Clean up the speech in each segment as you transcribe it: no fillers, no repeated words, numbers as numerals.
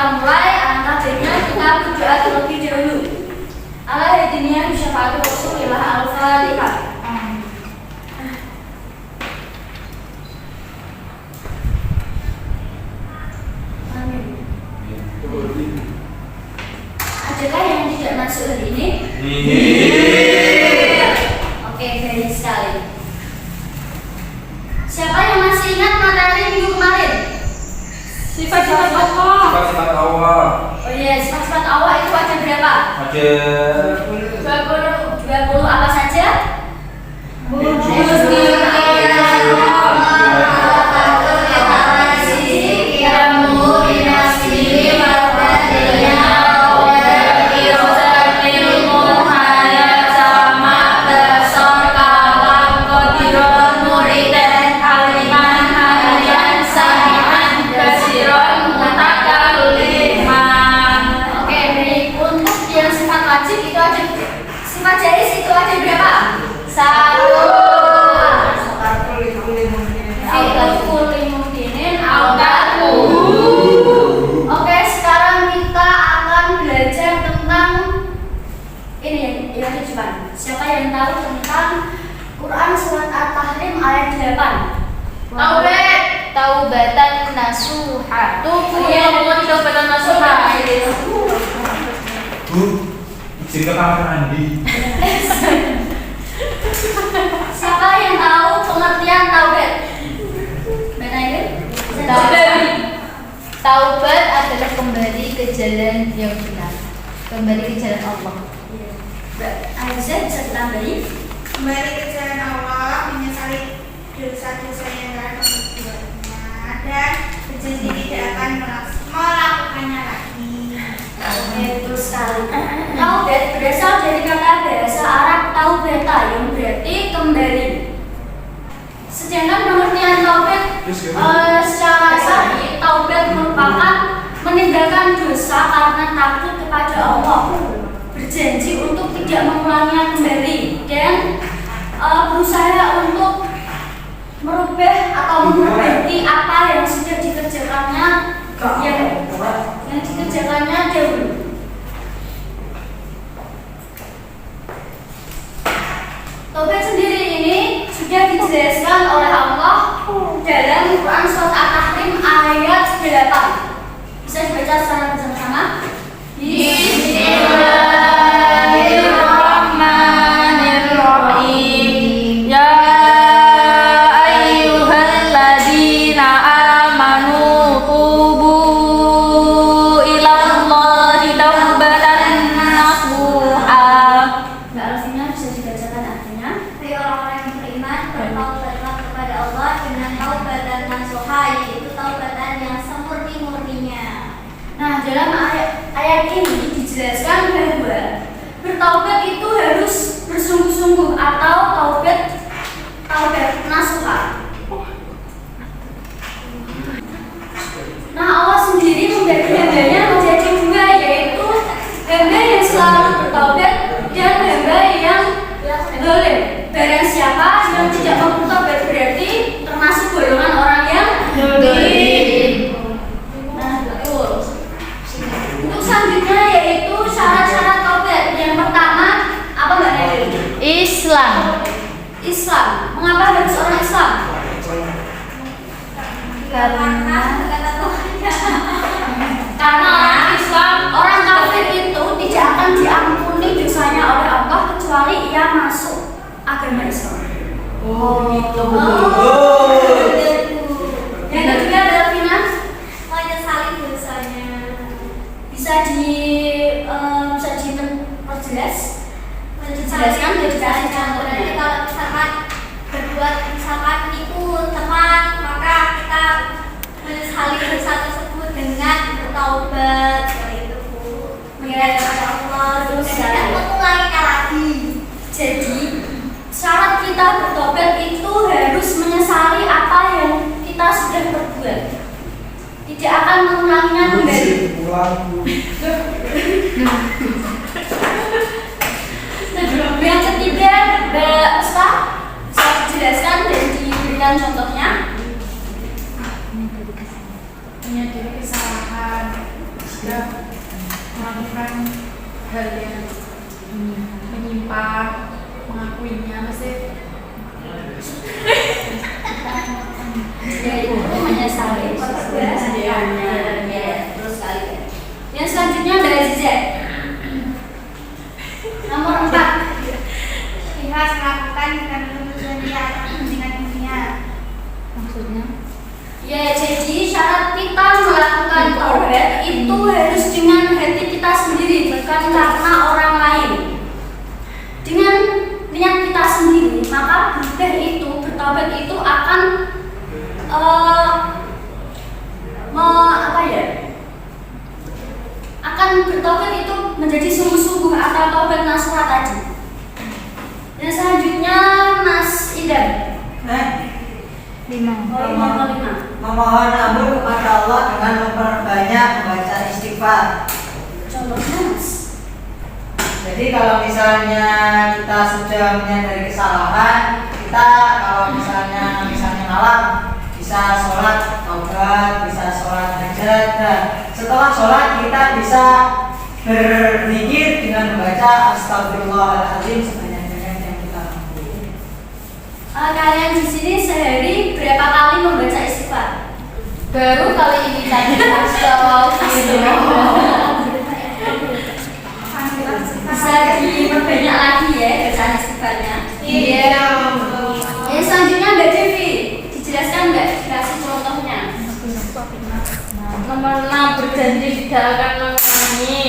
kita mulai, alangkah baiknya kita berdoa terlebih dahulu. Ala hadiniya bi syafaati Rasulillah al-Fatihah. Adakah yang tidak masuk hari ini? Oke, baik sekali. Siapa yang masih ingat materi minggu kemarin? Sifat-sifat Allah. Sifat-sifat Allah. Oh iya, sifat-sifat Allah itu ada berapa? Ada 20 apa saja? Siapa yang tahu tentang Quran surat At-Tahrim ayat 8? Taubatan nasuha. Taubatan nasuha. Bu, izin ke kamar mandi. Siapa yang tahu pengertian taubat? Taubat adalah kembali ke jalan yang benar, kembali ke jalan Allah. Aisyah bisa ditambahi? Kembali ke jalan Allah, menyesali dosa-dosa yang telah diperbuatnya dan berjanji tidak akan melakukannya lagi. Betul sekali. Taubat berasal dari kata bahasa Arab taubata yang berarti kembali. Sedangkan pengertian taubat secara syar'i, taubat merupakan meninggalkan dosa karena takut kepada Allah, berjanji untuk tidak mengulanginya kembali dan berusaha untuk merubah atau memperbaiki apa yang sudah dikerjakannya yang dikerjakannya dahulu. Taubat sendiri ini sudah dijelaskan oleh Allah dalam Quran surat At-Tahrim ayat 8. Bisa dibaca secara bersama-sama? Bismillahirrahmanirrahim. Ya ayyuhalladzina amanu tubu ilallahi taubatan nasuha. Mbak Alvina bisa dibacakan artinya? Hai orang-orang yang beriman, bertaubatlah kepada Allah dengan taubatan nasuha, yaitu taubatan yang semurni-murninya. Nah, dalam ayat ini dijelaskan bahwa bertaubat itu harus bersungguh-sungguh atau taubat nasuha. Nah, Allah sendiri membagi hambanya menjadi dua, yaitu hamba yang selalu bertaubat dan hamba yang zalim. Barang siapa yang tidak mau bertaubat berarti termasuk golongan orang yang zalim. Nah, betul. Untuk selanjutnya yaitu syarat-syarat taubat. Yang pertama apa Mbak Nail? Islam. Mengapa harus orang Islam? Karena orang Islam, orang kafir itu tidak akan diampuni dosanya oleh Allah kecuali ia masuk agama Islam. Yang kedua adalah finans. Menyesali dosanya. Bisa diperjelas? Dijelaskan, Berarti dikasih contohnya. kalau misalkan berbuat nipu teman, maka kita menyesali dosa tersebut dengan bertaubat, seperti itu Bu. Mengira kepada Allah dan tidak mengulanginya lagi. Jadi syarat kita bertobat itu harus menyesali apa yang kita sudah perbuat. Tidak akan mengulanginya kembali. Yang ketiga, Mbak Ustaz, bisa dijelaskan dan diberikan contohnya? Menyadari kesalahan. sudah melakukan hal yang menyimpang, mengakuinya, masih Ya itu menyesali perbuatannya. Ya, terus kali. Yang selanjutnya dari Z. Nomor 4. Ikhlas melakukan dengan tujuan dia atas kepentingan dunia. maksudnya Ya, jadi syarat kita melakukan taubat itu harus dengan hati kita sendiri, bukan karena orang lain. Dengan niat kita sendiri, maka bertaubat itu akan akan bertaubat itu menjadi sungguh-sungguh atau taubat nasuha tadi. Dan selanjutnya Mas Idam. Memohon ampun kepada Allah dengan memperbanyak membaca istighfar. Contohnya Mas. Jadi kalau misalnya kita sudah menyadari kesalahan, kita kalau misalnya malam bisa sholat taubat, bisa sholat hajat, dan setelah sholat kita bisa berzikir dengan membaca astagfirullahaladzim sebanyak-banyaknya yang kita mampu. Kalian di sini sehari berapa kali membaca istighfar? baru kali ini tadi Bisa diperbanyak lagi ya bacaan istighfarnya. iya. Yang selanjutnya Mbak Devi, dijelaskan Mbak, dikasih contohnya. Nomor 6, berjanji tidak akan mengulangi.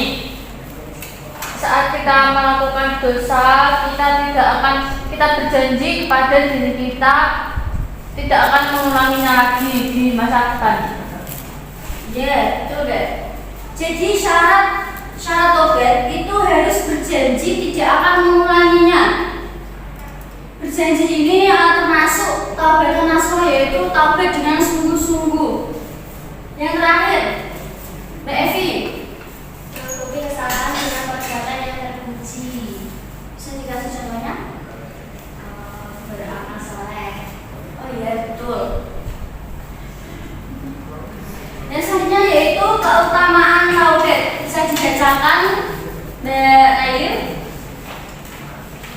Saat kita melakukan dosa, kita berjanji kepada diri kita tidak akan mengulanginya lagi di masa depan. Ya, betul Mbak. Jadi syarat taubat itu harus berjanji tidak akan mengulanginya. Berjanji ini termasuk taubat nasuha, yaitu taubat dengan sungguh-sungguh. Yang terakhir, Mbak Evi, Menutupi kesalahan dengan perbuatan yang terpuji. bisa dikasih contohnya? Beramal soleh. Oh iya, betul. Yang selanjutnya yaitu keutamaan taubat. Bisa dibacakan Mbak Nair.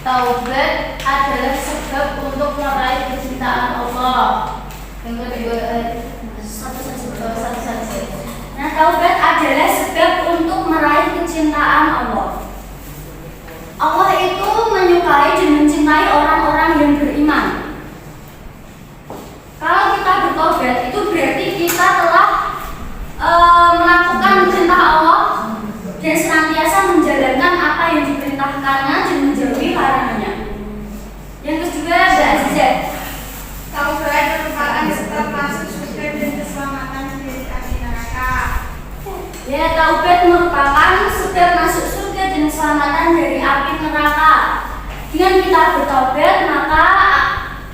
Taubat adalah sebab untuk meraih kecintaan Allah. Yang kedua, Satu saja. Nah, taubat adalah sebab untuk meraih kecintaan Allah. Allah itu menyukai dan mencintai orang-orang yang beriman. Kalau kita bertobat, itu berarti kita telah melakukan perintah Allah dan senantiasa menjalankan apa yang diperintahkannya dan menjauhi larangannya. Yang kedua, Mbak Azizah. Taubat merupakan sebab masuk surga dan keselamatan dari api neraka. Ya, taubat merupakan sebab masuk surga dan keselamatan dari api neraka. Dengan kita bertaubat, maka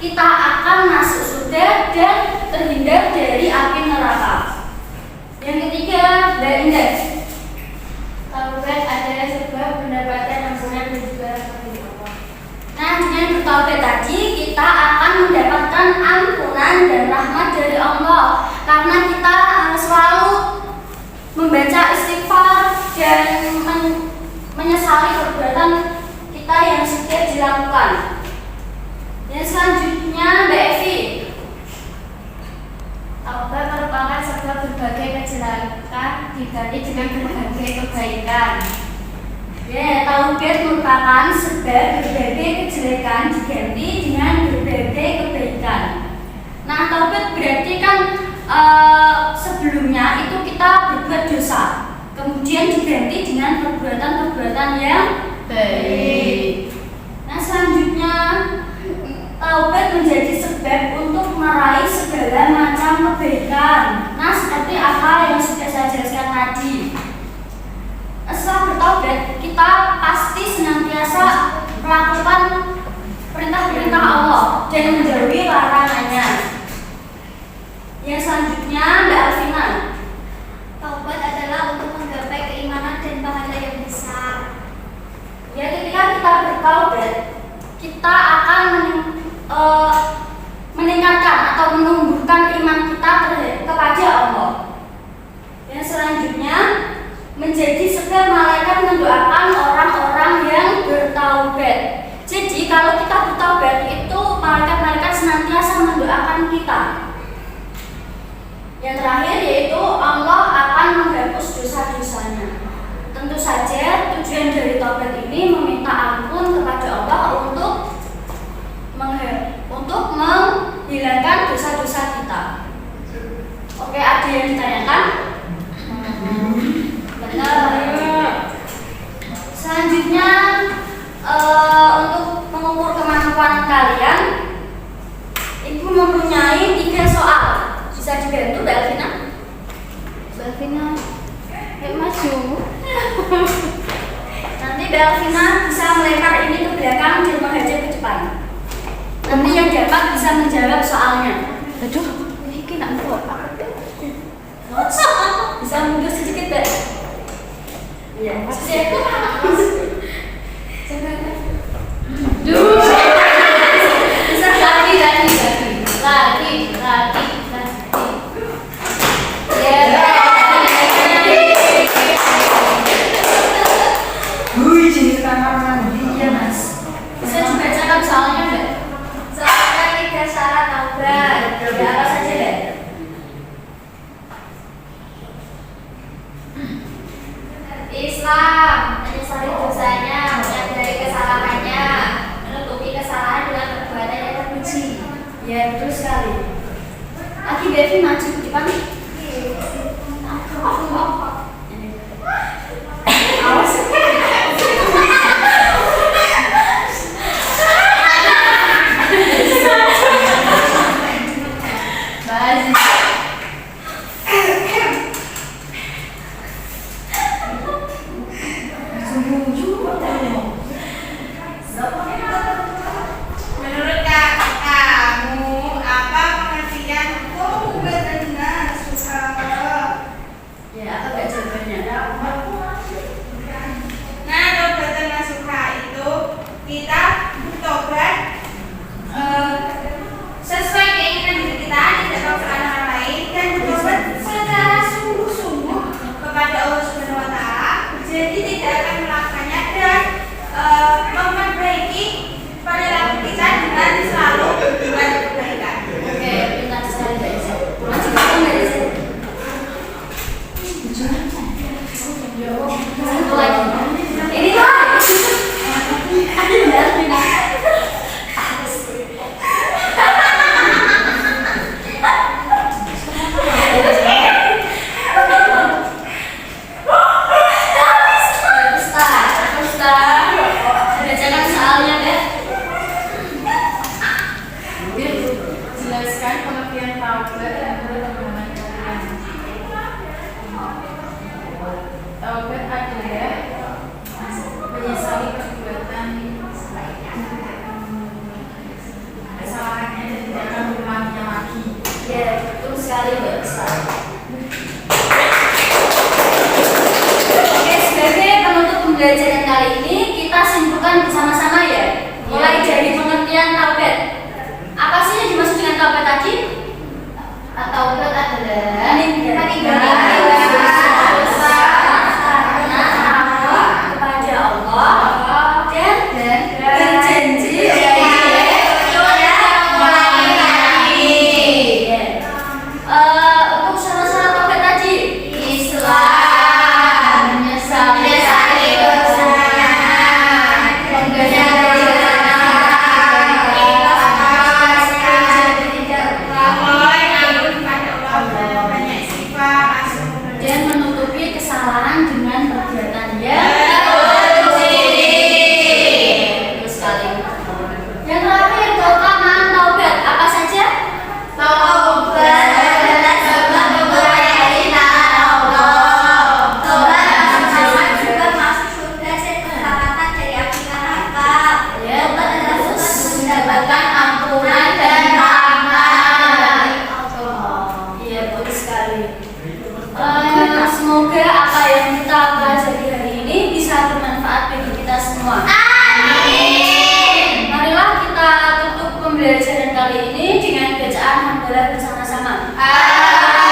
kita akan masuk surga dan terhindar dari api neraka. Yang ketiga, Mbak Indah. taubat adalah sebab mendapatkan ampunan dan juga rahmat dari Allah. Nah, dengan bertaubat tadi kita akan mendapatkan ampunan dan rahmat dari Allah karena kita selalu membaca istighfar dan menyesali perbuatan kita yang sudah dilakukan. Yang selanjutnya Mbak Evi. Taubat merupakan sebab berbagai kejelekan diganti dengan berbagai kebaikan. Ya, taubat merupakan sebab berbagai kejelekan diganti dengan berbagai kebaikan. Nah, taubat berarti kan sebelumnya itu kita berbuat dosa, kemudian diganti dengan perbuatan-perbuatan yang baik. Nah, selanjutnya taubat menjadi sebab untuk meraih segala macam kebaikan. Nah, seperti apa yang sudah saya jelaskan tadi. Setelah bertaubat, kita pasti senantiasa melakukan perintah-perintah Allah dan menjauhi larangannya. Yang selanjutnya, Mbak Alvina. Taubat adalah untuk menggapai keimanan dan pahala yang besar. Ya, ketika kita bertaubat, kita akan meningkatkan atau menumbuhkan iman kita kepada Allah. Yang selanjutnya, kesalahan kita. Yang terakhir yaitu Allah akan menghapus dosa-dosanya. Tentu saja tujuan dari taubat ini meminta ampun kepada Allah untuk menghilangkan dosa-dosa kita. Oke, ada yang ditanyakan? Benar. Selanjutnya untuk mengukur kemampuan kalian, Ibu mempunyai 3 soal. Bisa dibantu Mbak Elvina? Mbak Elvina, maju. Nanti Mbak Elvina bisa melempar ini ke belakang dan menghadap ke depan. Nanti yang dapat bisa menjawab soalnya. Aduh, ini nak mbok. Bisa mundur sedikit Mbak? Iya. Bisa lagi. Jadi kamar mandi ya Mas. Bisa dibacakan soalnya Mbak? Soalnya 3 syarat taubat. Ya, apa saja Mbak? Islam, menyesali dosanya, menyadari kesalahannya, menutupi kesalahan dengan perbuatan yang terpuji. Ya, betul sekali. Lagi Devi maju ke depan. Awas. Menurut kamu, apa pengertian hukum benar susah? Ya, apa Mbak jawabannya? Nah, tobat dengan suka itu kita tobat sesuai keinginan diri kita, tidak memaksakan orang lain, dan bertobat secara sungguh-sungguh kepada Allah Subhanahu Wa Taala. Jadi tidak akan melakukannya dan memperbaiki perilaku kita dengan selalu berbuat kebaikan. Oke, pintar sekali Mbak Isa. Maju ke depan Mbak Isa. Satu lagi. Ini lagi. Bacakan soalnya Mbak. Jelaskan pengertian taubat dan perkembangan kalian. Taubat adalah menyesali perbuatan kesalahannya dan tidak akan mengulanginya lagi. Ya, betul sekali Mbak Isa. Oke, sebagai penutup pembelajaran kali ini, kita simpulkan bersama-sama ya. Mulai dari pengertian taubat. Apa sih yang dimaksud dengan taubat tadi? Taubat adalah Meninggalkan dosa kepada Allah dan berjanji untuk syarat-syarat taubat tadi. Islam, menyesali dosanya, menggenapi dan menutupi kesalahan dengan perbuatan yang terus sekali. Yang terakhir, keutamaan taubat apa saja? taubat adalah sebab memperbaiki Allah. Sama juga masuk surga dan keselamatan dari api neraka. Ya, Taubat adalah sebab Mendapatkan ampunan dan rahmat. iya betul sekali. Semoga apa yang kita pelajari hari ini bisa bermanfaat bagi kita semua. Amin. Marilah kita tutup pembelajaran kali ini dengan bacaan hamdalah bersama-sama. Amin.